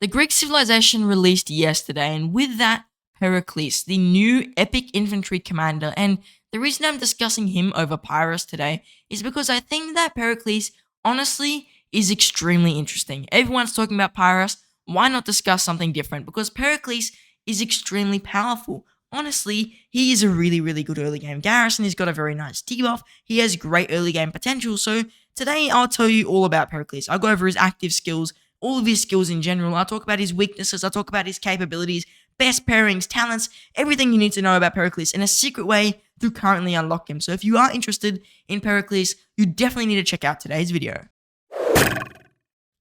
The Greek civilization released yesterday, and with that, Pericles, the new epic infantry commander. And the reason I'm discussing him over Pyrrhus today is because I think that Pericles, honestly, is extremely interesting. Everyone's talking about Pyrrhus. Why not discuss something different? Because Pericles is extremely powerful. Honestly, he is a really good early game garrison. He's got a very nice debuff. He has great early game potential. So today I'll tell you all about Pericles. I'll go over his active skills, all of his skills in general. I'll talk about his weaknesses. I'll talk about his capabilities, best pairings, talents, everything you need to know about Pericles in a secret way to currently unlock him. So if you are interested in Pericles, you definitely need to check out today's video.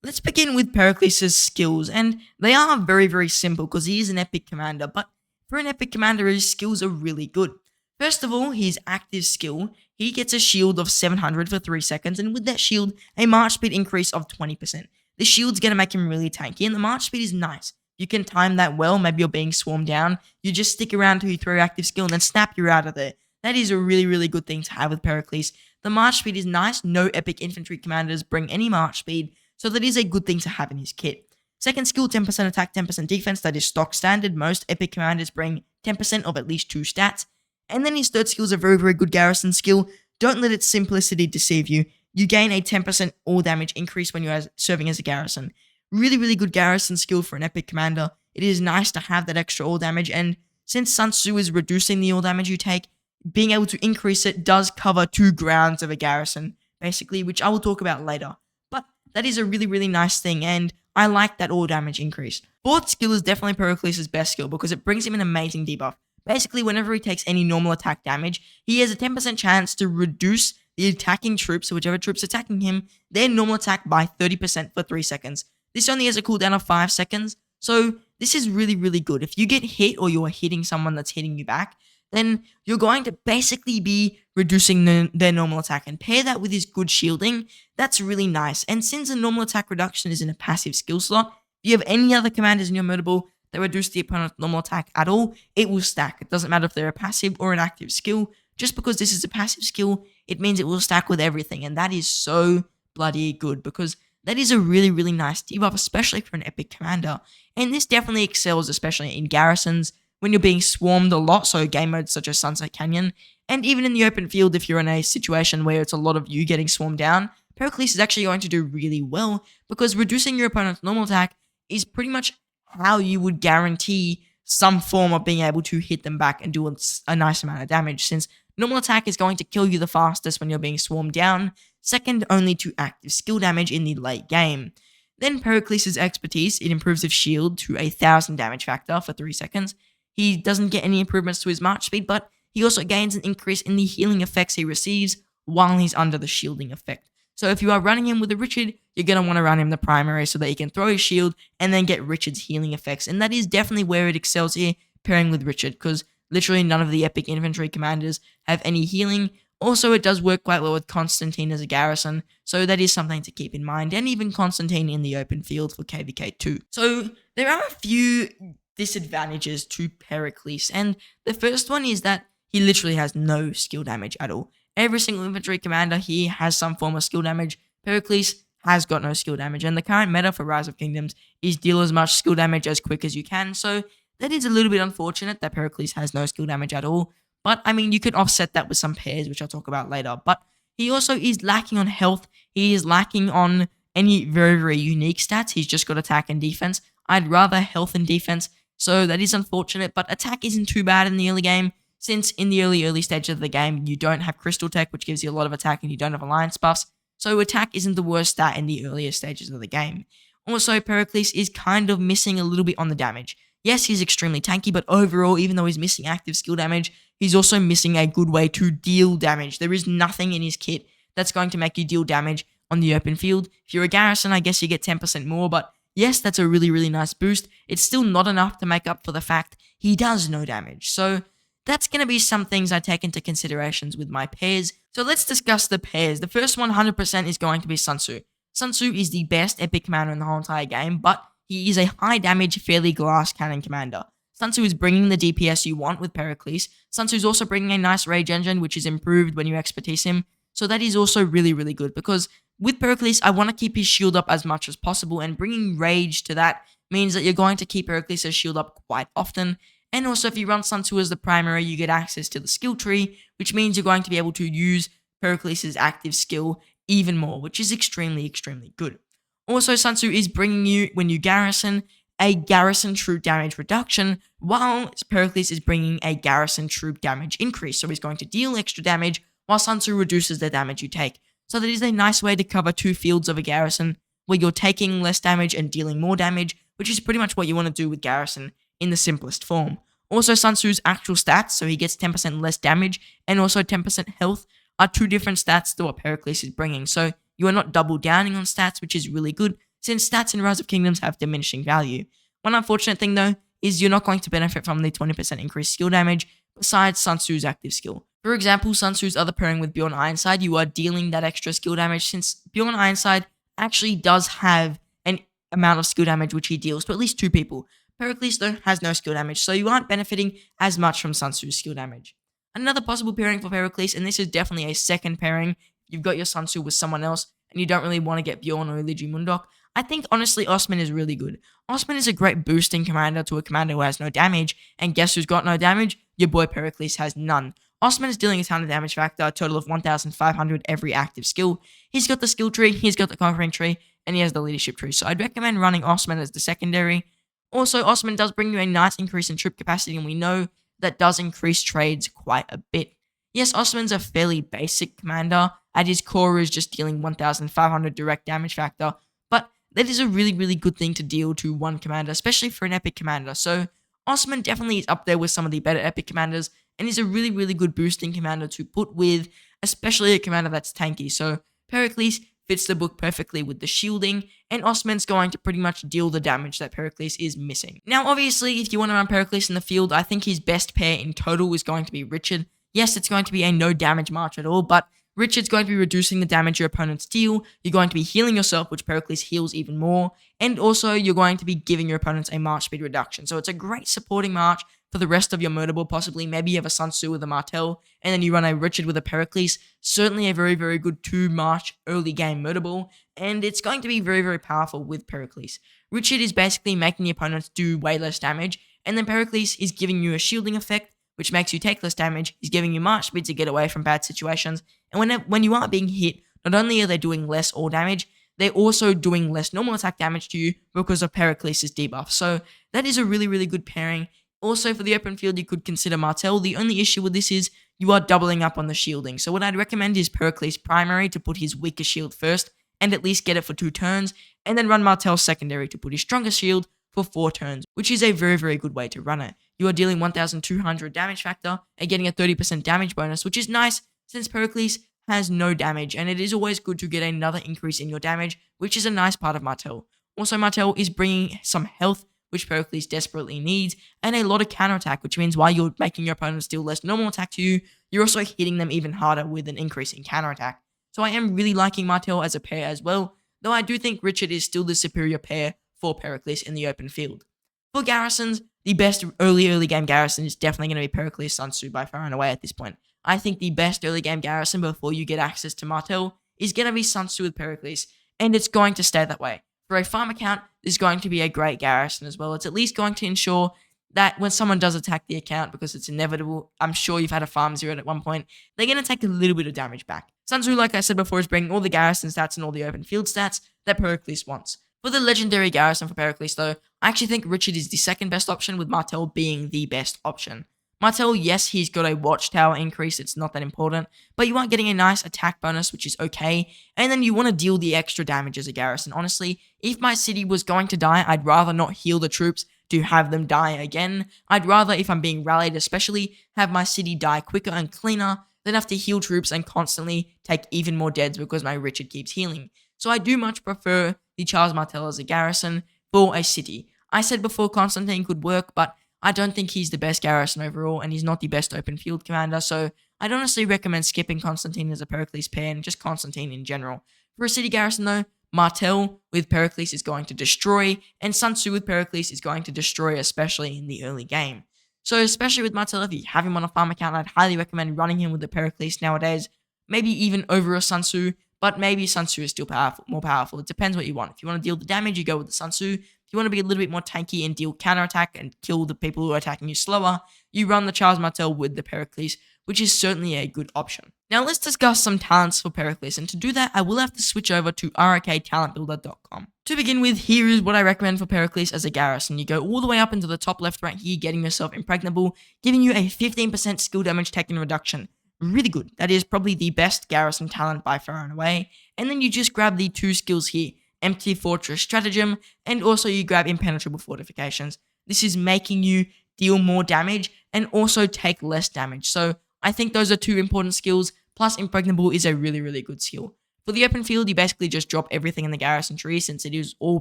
Let's begin with Pericles' skills, and they are very simple because he is an epic commander, but for an epic commander, his skills are really good. First of all, his active skill, he gets a shield of 700 for 3 seconds, and with that shield, a march speed increase of 20%. The shield's going to make him really tanky, and the march speed is nice. You can time that well. Maybe you're being swarmed down. You just stick around till you throw your active skill, and then snap, you're out of there. That is a really good thing to have with Pericles. The march speed is nice. No epic infantry commanders bring any march speed, so that is a good thing to have in his kit. Second skill, 10% attack, 10% defense. That is stock standard. Most epic commanders bring 10% of at least 2 stats. And then his third skill is a very good garrison skill. Don't let its simplicity deceive you. You gain a 10% all damage increase when you are serving as a garrison. Really good garrison skill for an epic commander. It is nice to have that extra all damage, and since Sun Tzu is reducing the all damage you take, being able to increase it does cover 2 grounds of a garrison, basically, which I will talk about later. But that is a really nice thing, and I like that all damage increase. Fourth skill is definitely Pericles' best skill because it brings him an amazing debuff. Basically, whenever he takes any normal attack damage, he has a 10% chance to reduce the attacking troops, so whichever troops attacking him, their normal attack by 30% for 3 seconds. This only has a cooldown of 5 seconds, so this is really good. If you get hit or you're hitting someone that's hitting you back, then you're going to basically be reducing their normal attack, and pair that with his good shielding, that's really nice. And since a normal attack reduction is in a passive skill slot, if you have any other commanders in your murder ball that reduce the opponent's normal attack at all, it will stack. It doesn't matter if they're a passive or an active skill. Just because this is a passive skill, it means it will stack with everything, and that is so bloody good because that is a really nice debuff, especially for an epic commander. And this definitely excels, especially in garrisons, when you're being swarmed a lot, so game modes such as Sunset Canyon, and even in the open field if you're in a situation where it's a lot of you getting swarmed down, Pericles is actually going to do really well because reducing your opponent's normal attack is pretty much how you would guarantee some form of being able to hit them back and do a nice amount of damage, since normal attack is going to kill you the fastest when you're being swarmed down, second only to active skill damage in the late game. Then Pericles' expertise, it improves his shield to 1000 damage factor for 3 seconds. He doesn't get any improvements to his march speed, but he also gains an increase in the healing effects he receives while he's under the shielding effect. So if you are running him with a Richard, you're going to want to run him the primary so that he can throw his shield and then get Richard's healing effects. And that is definitely where it excels here, pairing with Richard, because literally none of the epic infantry commanders have any healing. Also, it does work quite well with Constantine as a garrison, so that is something to keep in mind, and even Constantine in the open field for KVK 2. So there are a few disadvantages to Pericles, and the first one is that he literally has no skill damage at all. Every single infantry commander here has some form of skill damage. Pericles has got no skill damage, and the current meta for Rise of Kingdoms is deal as much skill damage as quick as you can, so that is a little bit unfortunate that Pericles has no skill damage at all. But, I mean, you could offset that with some pairs, which I'll talk about later. But he also is lacking on health. He is lacking on any very unique stats. He's just got attack and defense. I'd rather health and defense, so that is unfortunate. But attack isn't too bad in the early game, since in the early stages of the game, you don't have Crystal Tech, which gives you a lot of attack, and you don't have Alliance buffs. So attack isn't the worst stat in the earlier stages of the game. Also, Pericles is kind of missing a little bit on the damage. Yes, he's extremely tanky, but overall, even though he's missing active skill damage, he's also missing a good way to deal damage. There is nothing in his kit that's going to make you deal damage on the open field. If you're a garrison, I guess you get 10% more, but yes, that's a really nice boost. It's still not enough to make up for the fact he does no damage. So that's going to be some things I take into considerations with my pairs. So let's discuss the pairs. The first one, 100%, is going to be Sun Tzu. Sun Tzu is the best epic commander in the whole entire game, but he is a high damage, fairly glass cannon commander. Sun Tzu is bringing the DPS you want with Pericles. Sun Tzu is also bringing a nice rage engine, which is improved when you expertise him. So that is also really good because with Pericles, I want to keep his shield up as much as possible, and bringing rage to that means that you're going to keep Pericles' shield up quite often. And also, if you run Sun Tzu as the primary, you get access to the skill tree, which means you're going to be able to use Pericles' active skill even more, which is extremely, extremely good. Also, Sun Tzu is bringing you, when you garrison, a garrison troop damage reduction, while Pericles is bringing a garrison troop damage increase. So he's going to deal extra damage, while Sun Tzu reduces the damage you take. So that is a nice way to cover two fields of a garrison, where you're taking less damage and dealing more damage, which is pretty much what you want to do with garrison in the simplest form. Also, Sun Tzu's actual stats, so he gets 10% less damage and also 10% health, are two different stats to what Pericles is bringing. So you are not double downing on stats, which is really good, since stats in Rise of Kingdoms have diminishing value. One unfortunate thing, though, is you're not going to benefit from the 20% increased skill damage besides Sun Tzu's active skill. For example, Sun Tzu's other pairing with Bjorn Ironside, you are dealing that extra skill damage, since Bjorn Ironside actually does have an amount of skill damage which he deals to at least two people. Pericles, though, has no skill damage, so you aren't benefiting as much from Sun Tzu's skill damage. Another possible pairing for Pericles, and this is definitely a second pairing, you've got your Sun Tzu with someone else, and you don't really want to get Bjorn or Iliji Mundok, I think, honestly, Osman is really good. Osman is a great boosting commander to a commander who has no damage, and guess who's got no damage? Your boy Pericles has none. Osman is dealing a ton of damage factor, a total of 1,500 every active skill. He's got the skill tree, he's got the conquering tree, and he has the leadership tree, so I'd recommend running Osman as the secondary. Also, Osman does bring you a nice increase in troop capacity, and we know that does increase trades quite a bit. Yes, Osman's a fairly basic commander. At his core is just dealing 1,500 direct damage factor, but that is a really, really good thing to deal to one commander, especially for an epic commander. So Osman definitely is up there with some of the better epic commanders, and is a really, really good boosting commander to put with, especially a commander that's tanky. So Pericles fits the book perfectly with the shielding, and Osman's going to pretty much deal the damage that Pericles is missing. Now, obviously, if you want to run Pericles in the field, I think his best pair in total is going to be Richard. Yes, it's going to be a no damage march at all, but Richard's going to be reducing the damage your opponents deal, you're going to be healing yourself, which Pericles heals even more, and also you're going to be giving your opponents a march speed reduction. So it's a great supporting march for the rest of your mutable. Possibly, maybe you have a Sun Tzu with a Martel, and then you run a Richard with a Pericles. Certainly a very, very good 2-march early game mutable, and it's going to be very, very powerful with Pericles. Richard is basically making the opponents do way less damage, and then Pericles is giving you a shielding effect, which makes you take less damage. He's giving you march speed to get away from bad situations, and when you are being hit, not only are they doing less all damage, they're also doing less normal attack damage to you because of Pericles' debuff. So that is a really, really good pairing. Also, for the open field, you could consider Martel. The only issue with this is you are doubling up on the shielding. So what I'd recommend is Pericles primary to put his weaker shield first and at least get it for 2 turns, and then run Martel secondary to put his stronger shield for 4 turns, which is a very, very good way to run it. You are dealing 1,200 damage factor and getting a 30% damage bonus, which is nice since Pericles has no damage, and it is always good to get another increase in your damage, which is a nice part of Martel. Also, Martel is bringing some health, which Pericles desperately needs, and a lot of counterattack, which means while you're making your opponents deal less normal attack to you, you're also hitting them even harder with an increase in counterattack. So I am really liking Martel as a pair as well, though I do think Richard is still the superior pair for Pericles in the open field. For garrisons, the best early game garrison is definitely going to be Pericles Sun Tzu by far and away at this point. I think the best early game garrison before you get access to Martel is going to be Sun Tzu with Pericles, and it's going to stay that way. For a farm account, this is going to be a great garrison as well. It's at least going to ensure that when someone does attack the account, because it's inevitable, I'm sure you've had a farm 0 at one point, they're going to take a little bit of damage back. Sun Tzu, like I said before, is bringing all the garrison stats and all the open field stats that Pericles wants. For the legendary garrison for Pericles, though, I actually think Richard is the second best option, with Martel being the best option. Martel, yes, he's got a watchtower increase, it's not that important, but you are getting a nice attack bonus, which is okay, and then you want to deal the extra damage as a garrison. Honestly, if my city was going to die, I'd rather not heal the troops to have them die again. I'd rather, if I'm being rallied especially, have my city die quicker and cleaner than have to heal troops and constantly take even more deads because my Richard keeps healing. So I do much prefer the Charles Martel as a garrison for a city. I said before Constantine could work, but I don't think he's the best garrison overall, and he's not the best open field commander, so I'd honestly recommend skipping Constantine as a Pericles pair and just Constantine in general. For a city garrison though, Martel with Pericles is going to destroy, and Sun Tzu with Pericles is going to destroy, especially in the early game. So especially with Martel, if you have him on a farm account, I'd highly recommend running him with the Pericles nowadays, maybe even over a Sun Tzu, but maybe Sun Tzu is still more powerful. It depends what you want. If you want to deal the damage, you go with the Sun Tzu. If you want to be a little bit more tanky and deal counterattack and kill the people who are attacking you slower, you run the Charles Martel with the Pericles, which is certainly a good option. Now let's discuss some talents for Pericles, and to do that, I will have to switch over to roktalentbuilder.com. To begin with, here is what I recommend for Pericles as a garrison. You go all the way up into the top left right here, getting yourself impregnable, giving you a 15% skill damage taken reduction. Really good. That is probably the best garrison talent by far and away. And then you just grab the 2 skills here, Empty Fortress Stratagem, and also you grab Impenetrable Fortifications. This is making you deal more damage and also take less damage. So I think those are 2 important skills, plus Impregnable is a really, really good skill. For the open field, you basically just drop everything in the garrison tree since it is all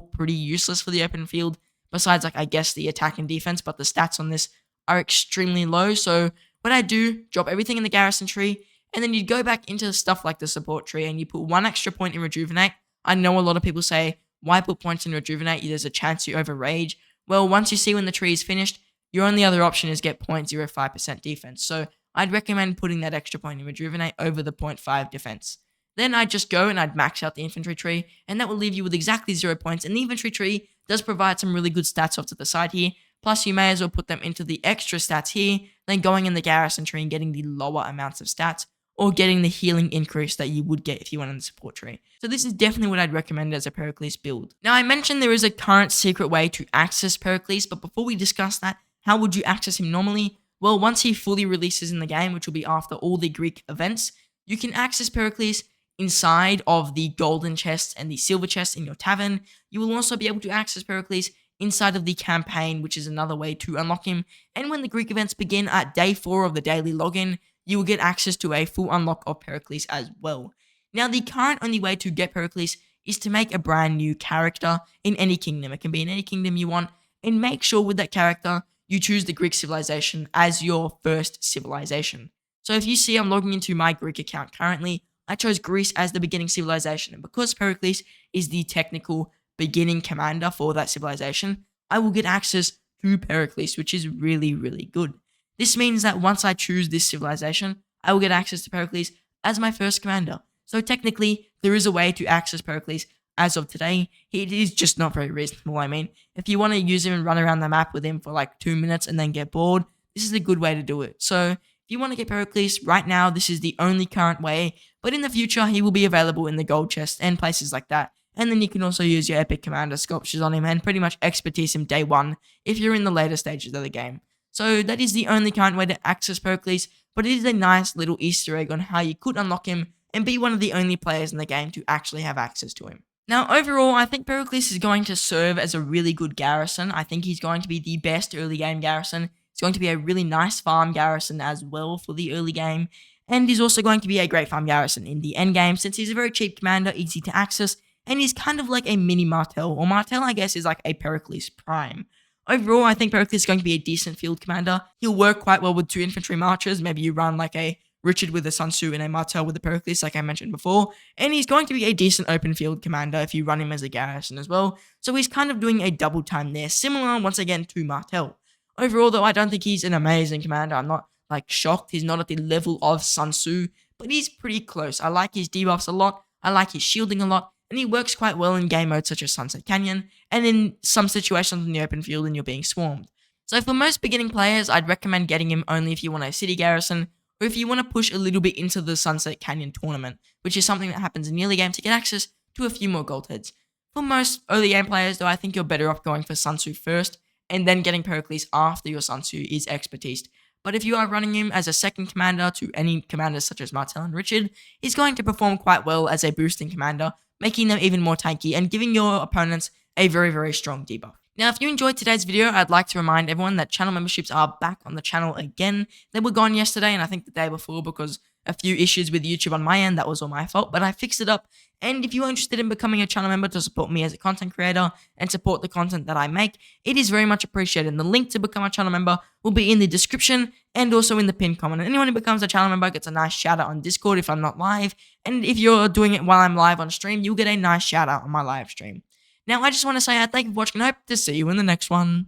pretty useless for the open field, besides I guess the attack and defense, but the stats on this are extremely low. So what I do, drop everything in the garrison tree, and then you go back into stuff like the support tree and you put 1 extra point in Rejuvenate. I know a lot of people say, why put points in Rejuvenate? There's a chance you overrage. Well, once you see when the tree is finished, your only other option is get 0.05% defense. So I'd recommend putting that extra point in Rejuvenate over the 0.5 defense. Then I'd just go and I'd max out the infantry tree, and that will leave you with exactly 0 points. And the infantry tree does provide some really good stats off to the side here. Plus, you may as well put them into the extra stats here, than going in the garrison tree and getting the lower amounts of stats, or getting the healing increase that you would get if you went in the support tree. So this is definitely what I'd recommend as a Pericles build. Now, I mentioned there is a current secret way to access Pericles, but before we discuss that, how would you access him normally? Well, once he fully releases in the game, which will be after all the Greek events, you can access Pericles inside of the golden chests and the silver chests in your tavern. You will also be able to access Pericles inside of the campaign, which is another way to unlock him. And when the Greek events begin at day 4 of the daily login, you will get access to a full unlock of Pericles as well. Now, the current only way to get Pericles is to make a brand new character in any kingdom. It can be in any kingdom you want, and make sure with that character, you choose the Greek civilization as your first civilization. So if you see I'm logging into my Greek account currently, I chose Greece as the beginning civilization, and because Pericles is the technical beginning commander for that civilization, I will get access to Pericles, which is really, really good. This means that once I choose this civilization, I will get access to Pericles as my first commander. So technically, there is a way to access Pericles as of today. It is just not very reasonable. I mean, if you want to use him and run around the map with him for like 2 minutes and then get bored, this is a good way to do it. So if you want to get Pericles right now, this is the only current way, but in the future, he will be available in the gold chest and places like that. And then you can also use your epic commander sculptures on him and pretty much expertise him day 1 if you're in the later stages of the game. So that is the only current way to access Pericles, but it is a nice little Easter egg on how you could unlock him and be one of the only players in the game to actually have access to him. Now, overall, I think Pericles is going to serve as a really good garrison. I think he's going to be the best early game garrison. It's going to be a really nice farm garrison as well for the early game. And he's also going to be a great farm garrison in the end game since he's a very cheap commander, easy to access, and he's kind of like a mini Martel, or Martel, I guess, is like a Pericles Prime. Overall, I think Pericles is going to be a decent field commander. He'll work quite well with 2 infantry marchers. Maybe you run like a Richard with a Sun Tzu and a Martel with a Pericles, like I mentioned before. And he's going to be a decent open field commander if you run him as a garrison as well. So he's kind of doing a double time there, similar, once again, to Martel. Overall, though, I don't think he's an amazing commander. I'm not, like, shocked. He's not at the level of Sun Tzu, but he's pretty close. I like his debuffs a lot. I like his shielding a lot. And he works quite well in game modes such as Sunset Canyon, and in some situations in the open field and you're being swarmed. So for most beginning players, I'd recommend getting him only if you want a city garrison, or if you want to push a little bit into the Sunset Canyon tournament, which is something that happens in the early game to get access to a few more gold heads. For most early game players, though, I think you're better off going for Sun Tzu first, and then getting Pericles after your Sun Tzu is expertise. But if you are running him as a second commander to any commanders such as Martel and Richard, he's going to perform quite well as a boosting commander, making them even more tanky and giving your opponents a very, very strong debuff. Now, if you enjoyed today's video, I'd like to remind everyone that channel memberships are back on the channel again. They were gone yesterday and I think the day before because a few issues with YouTube on my end. That was all my fault, but I fixed it up. And if you are interested in becoming a channel member to support me as a content creator and support the content that I make, it is very much appreciated. And the link to become a channel member will be in the description and also in the pinned comment. And anyone who becomes a channel member gets a nice shout out on Discord if I'm not live. And if you're doing it while I'm live on stream, you'll get a nice shout out on my live stream. Now, I just want to say thank you for watching and I hope to see you in the next one.